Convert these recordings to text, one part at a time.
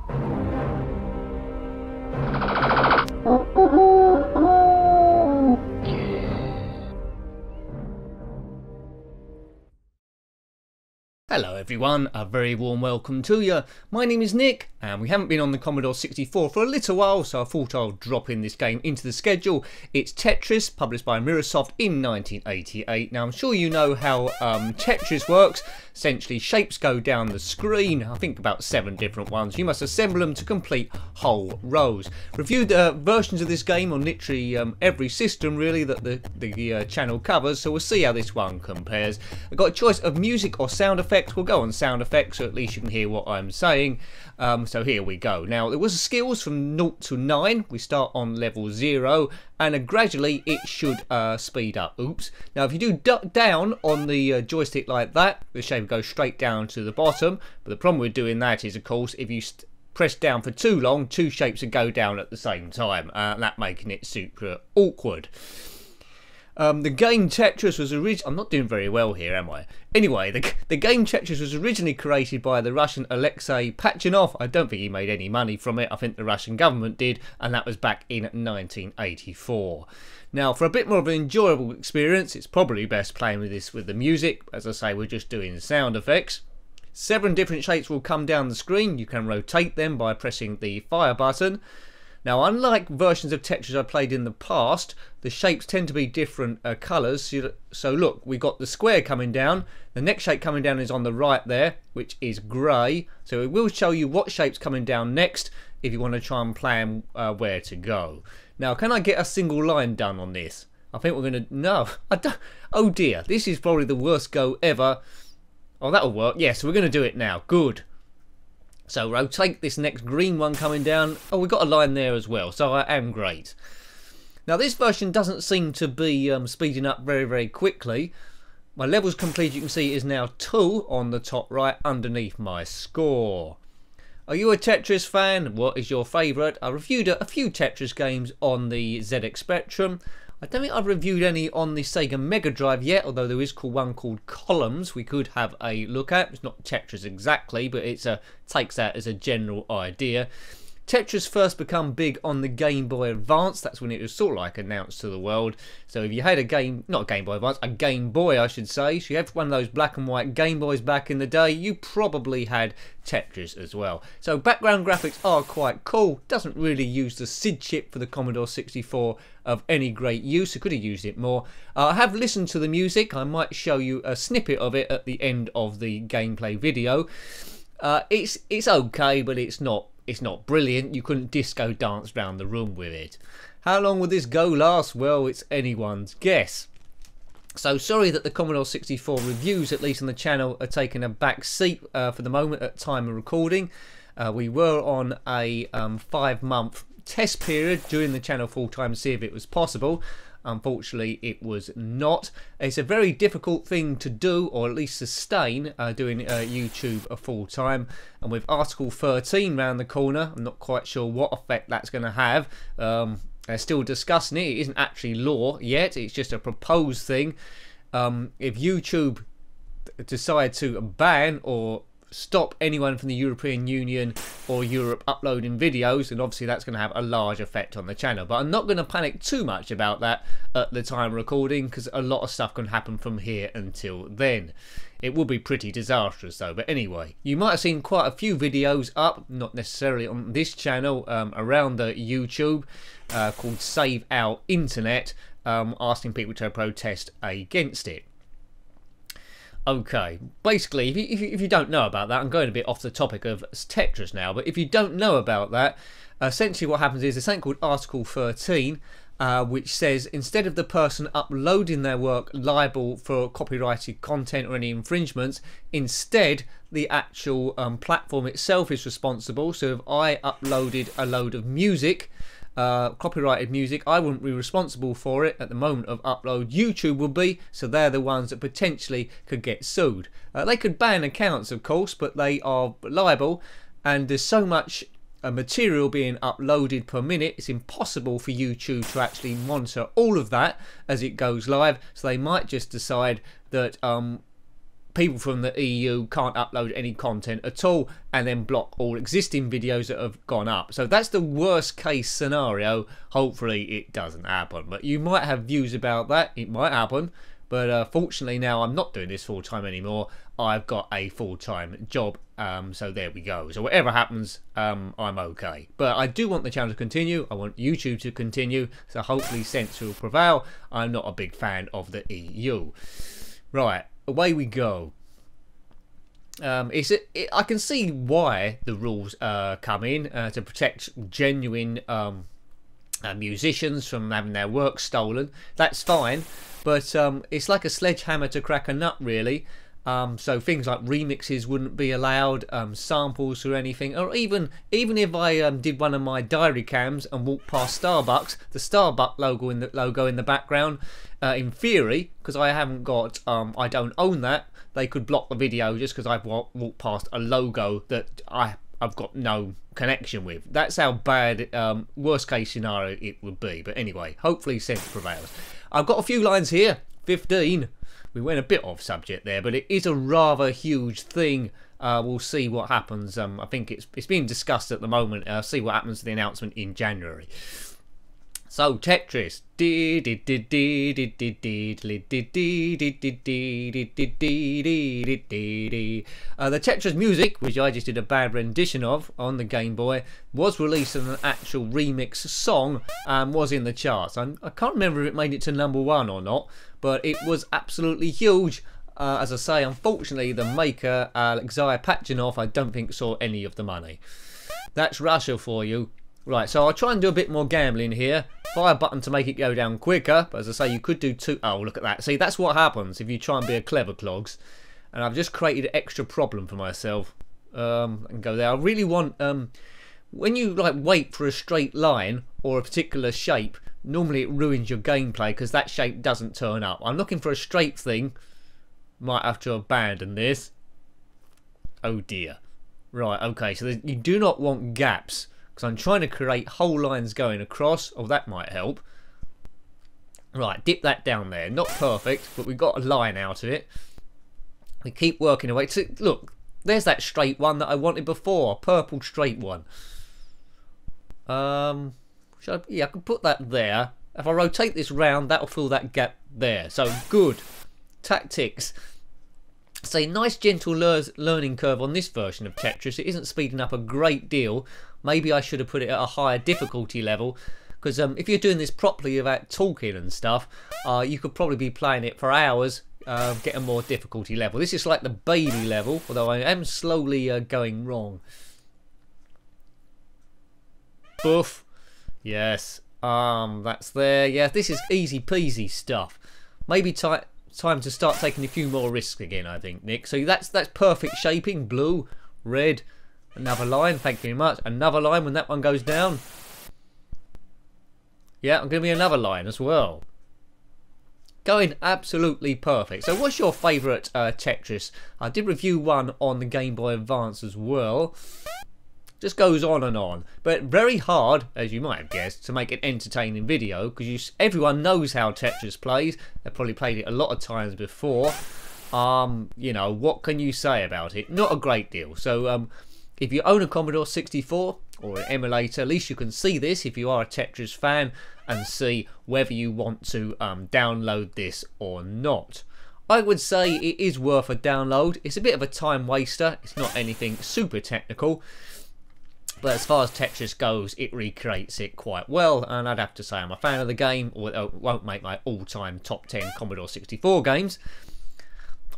Hello everyone, a very warm welcome to you. My name is Nick and we haven't been on the Commodore 64 for a little while, so I thought I'll drop in this game into the schedule. It's Tetris, published by Mirrorsoft in 1988. Now I'm sure you know how Tetris works. Essentially shapes go down the screen, I think about 7 different ones. You must assemble them to complete whole rows. Reviewed versions of this game on literally every system really that the channel covers, so we'll see how this one compares. I've got a choice of music or sound effects. We'll go on sound effects so at least you can hear what I'm saying. So here we go. Now there was skills from 0 to 9. We start on level 0 and gradually it should speed up. Oops. Now if you do down on the joystick like that, the shape goes straight down to the bottom. But the problem with doing that is, of course, if you press down for too long, 2 shapes would go down at the same time, that making it super awkward. The game Tetris was originally... I'm not doing very well here, am I? Anyway, the game Tetris was originally created by the Russian Alexy Patjinov. I don't think he made any money from it. I think the Russian government did, and that was back in 1984. Now, for a bit more of an enjoyable experience, it's probably best playing with this with the music. As I say, we're just doing sound effects. 7 different shapes will come down the screen. You can rotate them by pressing the fire button. Now, unlike versions of Tetris I played in the past, the shapes tend to be different colours. So look, we've got the square coming down. The next shape coming down is on the right there, which is grey. So it will show you what shape's coming down next if you want to try and plan where to go. Now, can I get a single line done on this? I think we're going to... No, I don't... Oh dear, this is probably the worst go ever. Oh, that'll work. Yes, we're going to do it now. Good. So rotate this next green one coming down. Oh, we've got a line there as well, so I am great. Now this version doesn't seem to be speeding up very quickly. My levels complete, you can see, is now 2 on the top right underneath my score. Are you a Tetris fan? What is your favourite? I reviewed a few Tetris games on the ZX Spectrum. I don't think I've reviewed any on the Sega Mega Drive yet, although there is one called Columns we could have a look at. It's not Tetris exactly, but it takes that as a general idea. Tetris first become big on the Game Boy Advance. That's when it was sort of like announced to the world. So if you had a game, not a Game Boy Advance, a Game Boy I should say, so you had one of those black and white Game Boys back in the day, you probably had Tetris as well. So background graphics are quite cool. Doesn't really use the SID chip for the Commodore 64 of any great use. I could have used it more. I have listened to the music. I might show you a snippet of it at the end of the gameplay video. It's okay, but it's not brilliant. You couldn't disco dance around the room with it. How long will this go last? Well, it's anyone's guess. So sorry that the Commodore 64 reviews, at least on the channel, are taking a back seat for the moment at time of recording. We were on a 5-month test period during the channel full time to see if it was possible. Unfortunately, it was not. It's a very difficult thing to do, or at least sustain, doing YouTube full time. And with Article 13 round the corner, I'm not quite sure what effect that's going to have. They're still discussing it. It isn't actually law yet. It's just a proposed thing. If YouTube decide to ban or stop anyone from the European Union or Europe uploading videos, and obviously that's going to have a large effect on the channel. But I'm not going to panic too much about that at the time of recording, because a lot of stuff can happen from here until then. It will be pretty disastrous though. But anyway, you might have seen quite a few videos up, not necessarily on this channel, around the YouTube, called Save Our Internet, asking people to protest against it. Okay, basically, if you don't know about that, I'm going a bit off the topic of Tetris now, but if you don't know about that, essentially what happens is there's something called Article 13, which says instead of the person uploading their work liable for copyrighted content or any infringements, instead the actual platform itself is responsible. So if I uploaded a load of music, copyrighted music, I wouldn't be responsible for it at the moment of upload. YouTube would be, so they're the ones that potentially could get sued. They could ban accounts, of course, but they are liable, and there's so much material being uploaded per minute, it's impossible for YouTube to actually monitor all of that as it goes live. So they might just decide that people from the EU can't upload any content at all, and then block all existing videos that have gone up. So that's the worst case scenario. Hopefully it doesn't happen, but you might have views about that. It might happen, but fortunately now I'm not doing this full time anymore. I've got a full-time job, so there we go. So whatever happens, I'm okay. But I do want the channel to continue. I want YouTube to continue, so hopefully sense will prevail. I'm not a big fan of the EU. Right, away we go. I can see why the rules come in to protect genuine musicians from having their work stolen. That's fine, but it's like a sledgehammer to crack a nut, really. So things like remixes wouldn't be allowed, samples or anything, or even if I did one of my diary cams and walked past Starbucks, the Starbucks logo in the background, in theory, because I haven't got, I don't own that, they could block the video just because I've walked past a logo that I've got no connection with. That's how bad, worst case scenario it would be. But anyway, hopefully sense prevails. I've got a few lines here, 15. We went a bit off subject there, but it is a rather huge thing. We'll see what happens. I think it's being discussed at the moment. See what happens to the announcement in January. So Tetris. The Tetris music, which I just did a bad rendition of on the Game Boy, was released as an actual remix song and was in the charts. I can't remember if it made it to #1 or not, but it was absolutely huge. As I say, unfortunately, the maker, Alexy Patjinov, I don't think saw any of the money. That's Russia for you. Right, so I'll try and do a bit more gambling here. Fire button to make it go down quicker. But as I say, you could do two. Oh, look at that. See, that's what happens if you try and be a clever clogs. And I've just created an extra problem for myself. And go there. I really want, when you like wait for a straight line or a particular shape, normally it ruins your gameplay because that shape doesn't turn up. I'm looking for a straight thing. Might have to abandon this. Oh dear. Right, okay, so you do not want gaps, because I'm trying to create whole lines going across. Oh, that might help. Right, dip that down there. Not perfect, but we got a line out of it. We keep working away. So, look, there's that straight one that I wanted before. A purple straight one. Yeah, I can put that there. If I rotate this round, that'll fill that gap there. So, good. Tactics. Say, nice gentle learning curve on this version of Tetris. It isn't speeding up a great deal. Maybe I should have put it at a higher difficulty level, because if you're doing this properly without talking and stuff, you could probably be playing it for hours, get a more difficulty level. This is like the baby level, although I am slowly going wrong. Boof. Yes. That's there. Yeah, this is easy peasy stuff. Maybe time to start taking a few more risks again, I think, Nick. So that's perfect shaping. Blue, red, another line. Thank you very much. Another line when that one goes down. Yeah, I'm going to be another line as well. Going absolutely perfect. So what's your favourite Tetris? I did review one on the Game Boy Advance as well. Just goes on and on, but very hard, as you might have guessed, to make an entertaining video, because everyone knows how Tetris plays. They've probably played it a lot of times before. You know, what can you say about it? Not a great deal. So if you own a Commodore 64 or an emulator, at least you can see this if you are a Tetris fan and see whether you want to download this or not. I would say it is worth a download. It's a bit of a time waster. It's not anything super technical. But as far as Tetris goes, it recreates it quite well, and I'd have to say I'm a fan of the game, although it won't make my all-time top 10 Commodore 64 games.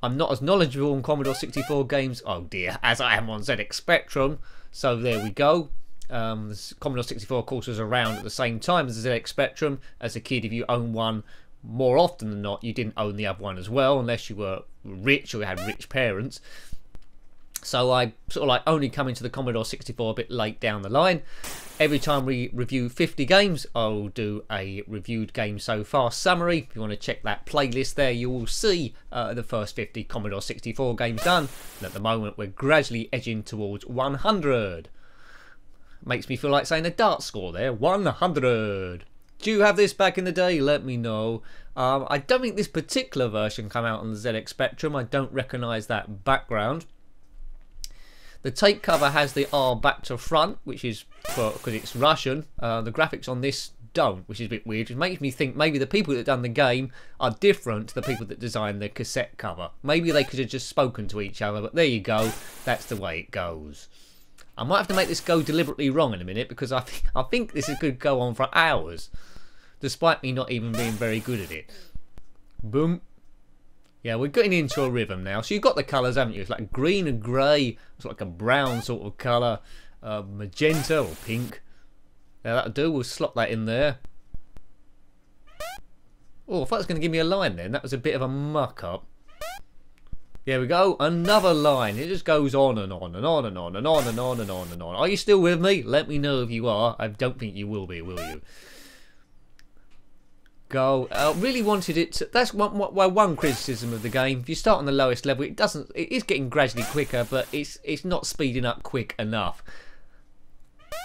I'm not as knowledgeable on Commodore 64 games, oh dear, as I am on ZX Spectrum, so there we go. Commodore 64, of course, was around at the same time as the ZX Spectrum. As a kid, if you own one, more often than not, you didn't own the other one as well, unless you were rich or you had rich parents. So I sort of like only come into the Commodore 64 a bit late down the line. Every time we review 50 games, I'll do a reviewed game so far summary. If you want to check that playlist there, you will see the first 50 Commodore 64 games done. And at the moment, we're gradually edging towards 100. Makes me feel like saying a dart score there. 100. Do you have this back in the day? Let me know. I don't think this particular version came out on the ZX Spectrum. I don't recognise that background. The tape cover has the R back to front, which is because it's Russian. The graphics on this don't, which is a bit weird. It makes me think maybe the people that done the game are different to the people that designed the cassette cover. Maybe they could have just spoken to each other, but there you go. That's the way it goes. I might have to make this go deliberately wrong in a minute, because I think this could go on for hours, despite me not even being very good at it. Boom. Yeah, we're getting into a rhythm now. So you've got the colours, haven't you? It's like green and grey. It's like a brown sort of colour. Magenta or pink. Yeah, that'll do. We'll slot that in there. Oh, I thought it was going to give me a line then. That was a bit of a muck-up. There we go. Another line. It just goes on and on and on and on and on and on and on and on. Are you still with me? Let me know if you are. I don't think you will be, will you? Go. Really wanted it to, that's one criticism of the game. If you start on the lowest level, it is getting gradually quicker, but it's not speeding up quick enough.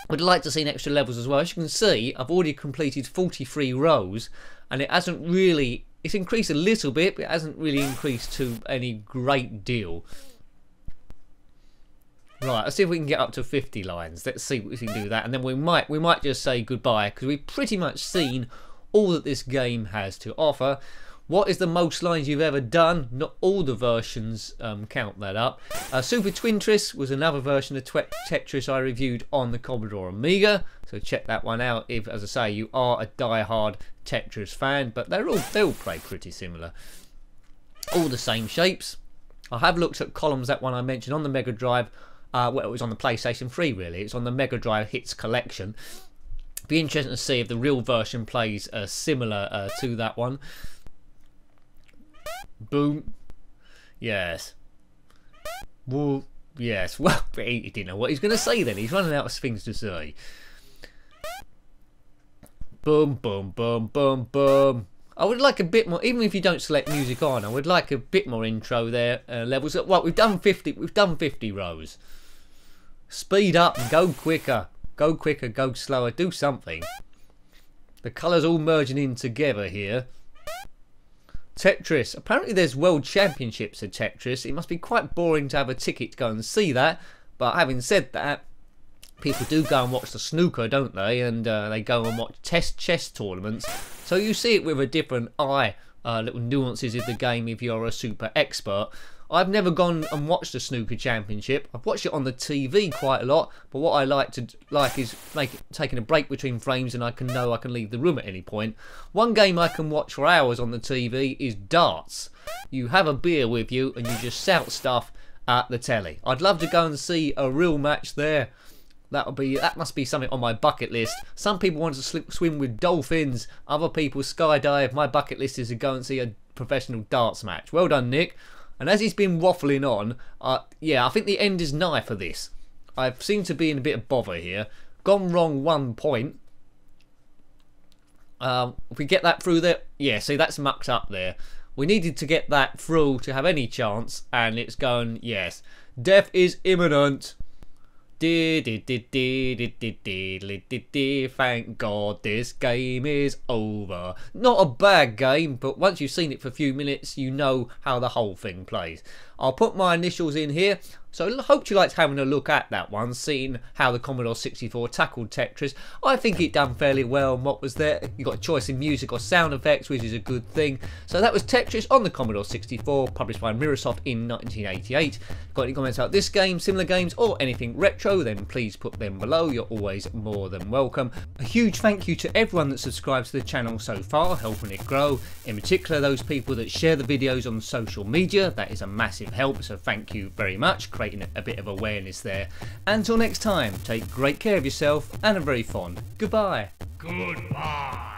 I'd like to see extra levels as well. As you can see, I've already completed 43 rows, and it hasn't really, it's increased a little bit, but it hasn't really increased to any great deal. Right, let's see if we can get up to 50 lines. Let's see if we can do that, and then we might just say goodbye, because we've pretty much seen all that this game has to offer. What is the most lines you've ever done? Not all the versions count that up. Super Twintris was another version of Tetris I reviewed on the Commodore Amiga, so check that one out if, as I say, you are a die-hard Tetris fan. But they all play pretty similar. All the same shapes. I have looked at Columns, that one I mentioned on the Mega Drive. Well, it was on the PlayStation 3 really. It's on the Mega Drive Hits collection. Be interesting to see if the real version plays similar to that one. Boom. Yes. Well, yes. Well, he didn't know what he's going to say then. He's running out of things to say. Boom, boom, boom, boom, boom. I would like a bit more, even if you don't select music on, I would like a bit more intro there. Levels. Well, we've done 50 rows. Speed up and go quicker. Go quicker, go slower, do something. The colours all merging in together here. Tetris. Apparently there's world championships of Tetris. It must be quite boring to have a ticket to go and see that. But having said that, people do go and watch the snooker, don't they? And they go and watch chess tournaments. So you see it with a different eye. Little nuances of the game if you're a super expert. I've never gone and watched the snooker championship. I've watched it on the TV quite a lot, but what I like is taking a break between frames, and I can know I can leave the room at any point. One game I can watch for hours on the TV is darts. You have a beer with you and you just shout stuff at the telly. I'd love to go and see a real match there. That must be something on my bucket list. Some people want to swim with dolphins, other people skydive. My bucket list is to go and see a professional darts match. Well done, Nick. And as he's been waffling on, yeah, I think the end is nigh for this. I seem to be in a bit of bother here. Gone wrong 1 point. If we get that through there, yeah, see, that's mucked up there. We needed to get that through to have any chance, and it's going, yes. Death is imminent. Thank God this game is over. Not a bad game, but once you've seen it for a few minutes, you know how the whole thing plays. I'll put my initials in here. So I hope you liked having a look at that one, seeing how the Commodore 64 tackled Tetris. I think it done fairly well on what was there. You got a choice in music or sound effects, which is a good thing. So that was Tetris on the Commodore 64, published by Mirrorsoft in 1988. Got any comments about this game, similar games, or anything retro, then please put them below. You're always more than welcome. A huge thank you to everyone that subscribes to the channel so far, helping it grow. In particular, those people that share the videos on social media. That is a massive help, so thank you very much. Creating a bit of awareness there. Until next time, take great care of yourself and a very fond goodbye. Goodbye.